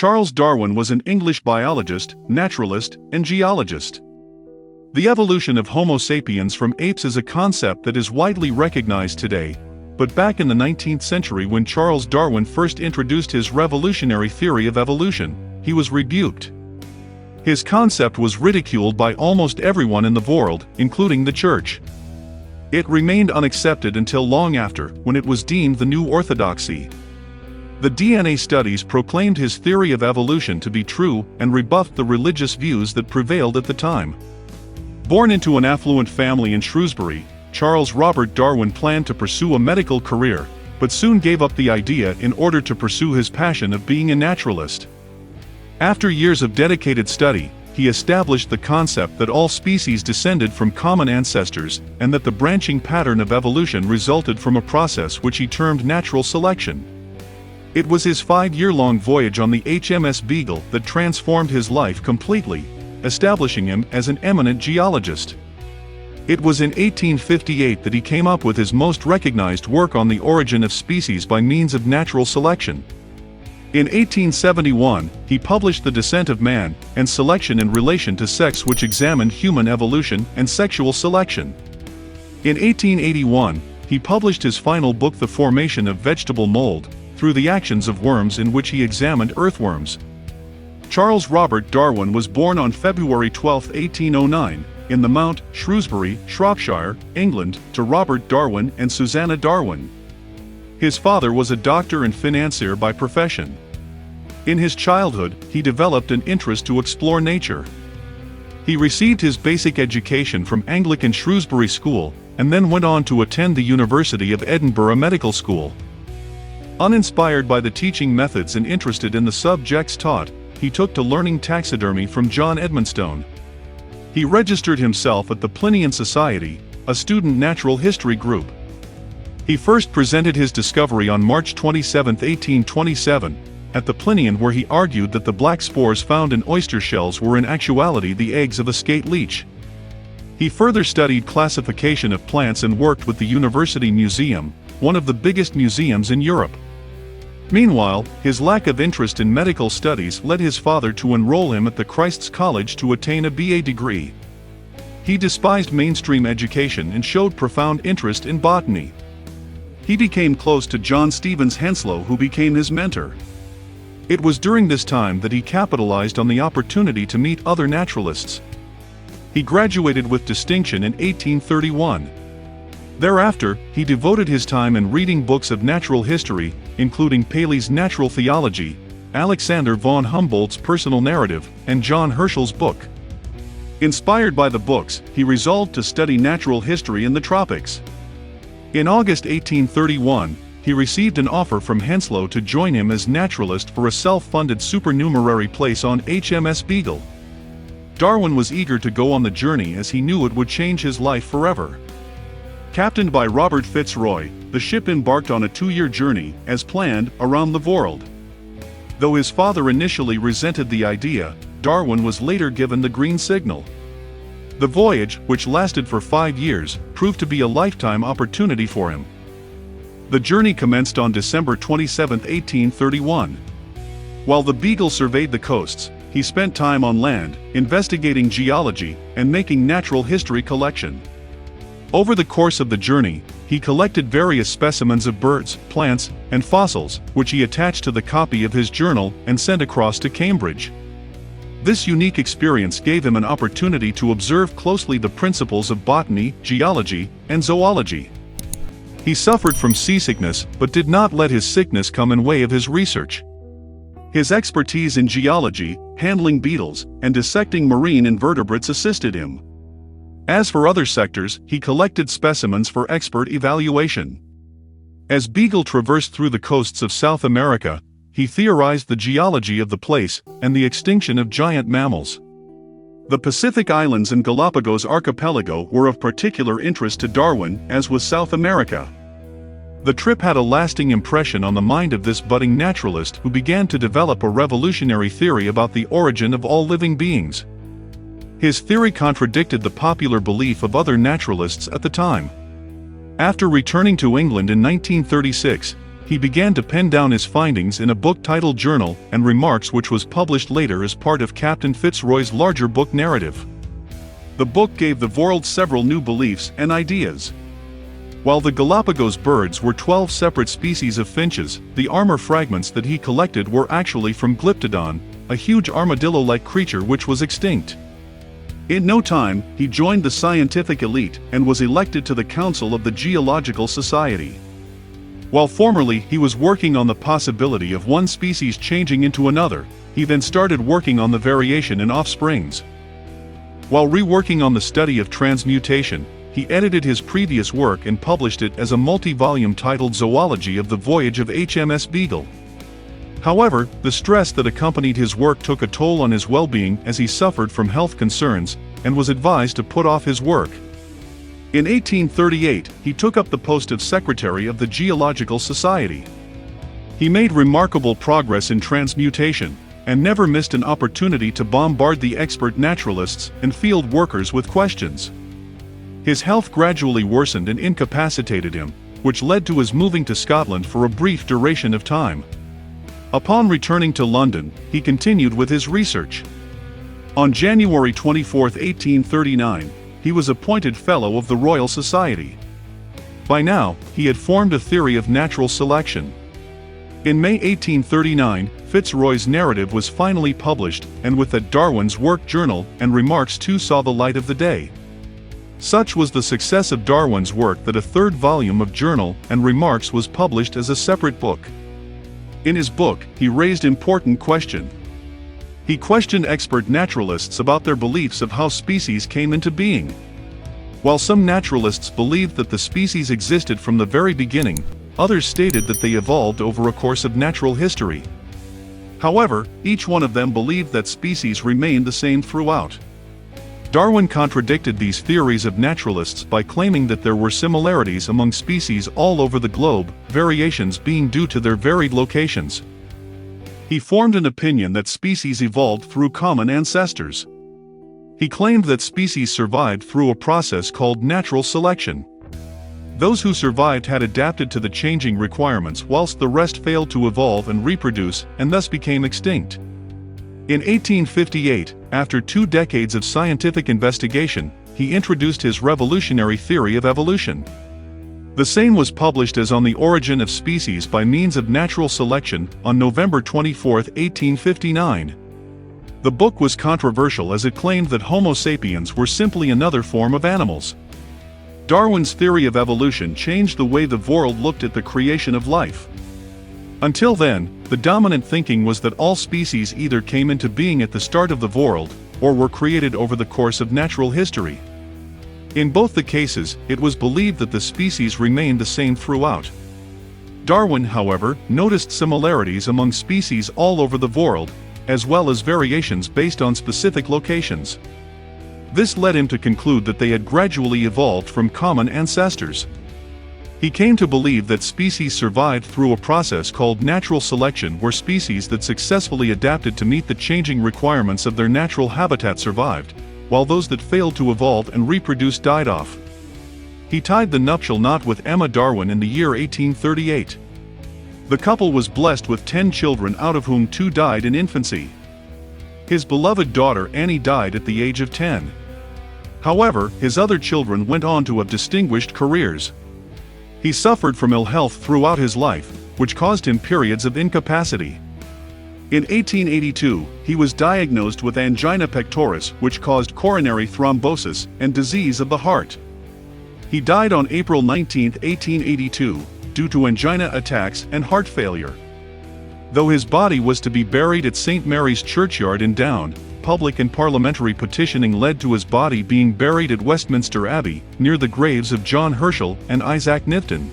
Charles Darwin was an English biologist, naturalist, and geologist. The evolution of Homo sapiens from apes is a concept that is widely recognized today, but back in the 19th century when Charles Darwin first introduced his revolutionary theory of evolution, he was rebuked. His concept was ridiculed by almost everyone in the world, including the Church. It remained unaccepted until long after, when it was deemed the new orthodoxy. The DNA studies proclaimed his theory of evolution to be true and rebuffed the religious views that prevailed at the time. Born into an affluent family in Shrewsbury, Charles Robert Darwin planned to pursue a medical career, but soon gave up the idea in order to pursue his passion of being a naturalist. After years of dedicated study, he established the concept that all species descended from common ancestors and that the branching pattern of evolution resulted from a process which he termed natural selection. It was his 5-year-long voyage on the HMS Beagle that transformed his life completely, establishing him as an eminent geologist. It was in 1858 that he came up with his most recognized work on the origin of species by means of natural selection. In 1871, he published The Descent of Man and Selection in Relation to Sex, which examined human evolution and sexual selection. In 1881, he published his final book, The Formation of Vegetable Mold, through the actions of worms, in which he examined earthworms. Charles Robert Darwin was born on February 12, 1809, in the Mount, Shrewsbury, Shropshire, England, to Robert Darwin and Susanna Darwin. His father was a doctor and financier by profession. In his childhood, he developed an interest to explore nature. He received his basic education from Anglican Shrewsbury School, and then went on to attend the University of Edinburgh Medical School. Uninspired by the teaching methods and interested in the subjects taught, he took to learning taxidermy from John Edmonstone. He registered himself at the Plinian Society, a student natural history group. He first presented his discovery on March 27, 1827, at the Plinian, where he argued that the black spores found in oyster shells were in actuality the eggs of a skate leech. He further studied classification of plants and worked with the University Museum, one of the biggest museums in Europe. Meanwhile, his lack of interest in medical studies led his father to enroll him at the Christ's College to attain a BA degree. He despised mainstream education and showed profound interest in botany. He became close to John Stevens Henslow, who became his mentor. It was during this time that he capitalized on the opportunity to meet other naturalists. He graduated with distinction in 1831. Thereafter, he devoted his time in reading books of natural history, including Paley's Natural Theology, Alexander von Humboldt's Personal Narrative, and John Herschel's book. Inspired by the books, he resolved to study natural history in the tropics. In August 1831, he received an offer from Henslow to join him as naturalist for a self-funded supernumerary place on HMS Beagle. Darwin was eager to go on the journey as he knew it would change his life forever. Captained by Robert Fitzroy, the ship embarked on a 2-year journey, as planned, around the world. Though his father initially resented the idea, Darwin was later given the green signal. The voyage, which lasted for 5 years, proved to be a lifetime opportunity for him. The journey commenced on December 27, 1831. While the Beagle surveyed the coasts, he spent time on land, investigating geology, and making natural history collection. Over the course of the journey, he collected various specimens of birds, plants, and fossils, which he attached to the copy of his journal and sent across to Cambridge. This unique experience gave him an opportunity to observe closely the principles of botany, geology, and zoology. He suffered from seasickness, but did not let his sickness come in way of his research. His expertise in geology, handling beetles, and dissecting marine invertebrates assisted him. As for other sectors, he collected specimens for expert evaluation. As Beagle traversed through the coasts of South America, he theorized the geology of the place and the extinction of giant mammals. The Pacific Islands and Galapagos Archipelago were of particular interest to Darwin, as was South America. The trip had a lasting impression on the mind of this budding naturalist, who began to develop a revolutionary theory about the origin of all living beings. His theory contradicted the popular belief of other naturalists at the time. After returning to England in 1936, he began to pen down his findings in a book titled Journal and Remarks, which was published later as part of Captain Fitzroy's larger book narrative. The book gave the world several new beliefs and ideas. While the Galapagos birds were 12 separate species of finches, the armor fragments that he collected were actually from Glyptodon, a huge armadillo-like creature which was extinct. In no time, he joined the scientific elite and was elected to the Council of the Geological Society. While formerly he was working on the possibility of one species changing into another, he then started working on the variation in offsprings. While reworking on the study of transmutation, he edited his previous work and published it as a multi-volume titled Zoology of the Voyage of HMS Beagle. However, the stress that accompanied his work took a toll on his well-being as he suffered from health concerns and was advised to put off his work. In 1838, he took up the post of Secretary of the Geological Society. He made remarkable progress in transmutation, and never missed an opportunity to bombard the expert naturalists and field workers with questions. His health gradually worsened and incapacitated him, which led to his moving to Scotland for a brief duration of time. Upon returning to London, he continued with his research. On January 24, 1839, he was appointed Fellow of the Royal Society. By now, he had formed a theory of natural selection. In May 1839, Fitzroy's narrative was finally published, and with that Darwin's work Journal and Remarks too saw the light of the day. Such was the success of Darwin's work that a third volume of Journal and Remarks was published as a separate book. In his book, he raised important questions. He questioned expert naturalists about their beliefs of how species came into being. While some naturalists believed that the species existed from the very beginning, others stated that they evolved over a course of natural history. However, each one of them believed that species remained the same throughout. Darwin contradicted these theories of naturalists by claiming that there were similarities among species all over the globe, variations being due to their varied locations. He formed an opinion that species evolved through common ancestors. He claimed that species survived through a process called natural selection. Those who survived had adapted to the changing requirements, whilst the rest failed to evolve and reproduce and thus became extinct. In 1858, after 2 decades of scientific investigation, he introduced his revolutionary theory of evolution. The same was published as On the Origin of Species by Means of Natural Selection on November 24, 1859. The book was controversial as it claimed that Homo sapiens were simply another form of animals. Darwin's theory of evolution changed the way the world looked at the creation of life. Until then, the dominant thinking was that all species either came into being at the start of the world, or were created over the course of natural history. In both the cases, it was believed that the species remained the same throughout. Darwin, however, noticed similarities among species all over the world, as well as variations based on specific locations. This led him to conclude that they had gradually evolved from common ancestors. He came to believe that species survived through a process called natural selection, where species that successfully adapted to meet the changing requirements of their natural habitat survived, while those that failed to evolve and reproduce died off. He tied the nuptial knot with Emma Darwin in the year 1838. The couple was blessed with 10 children, out of whom 2 died in infancy. His beloved daughter Annie died at the age of 10. However, his other children went on to have distinguished careers. He suffered from ill health throughout his life, which caused him periods of incapacity. In 1882, he was diagnosed with angina pectoris, which caused coronary thrombosis and disease of the heart. He died on April 19, 1882, due to angina attacks and heart failure. Though his body was to be buried at St. Mary's Churchyard in Down, public and parliamentary petitioning led to his body being buried at Westminster Abbey, near the graves of John Herschel and Isaac Newton.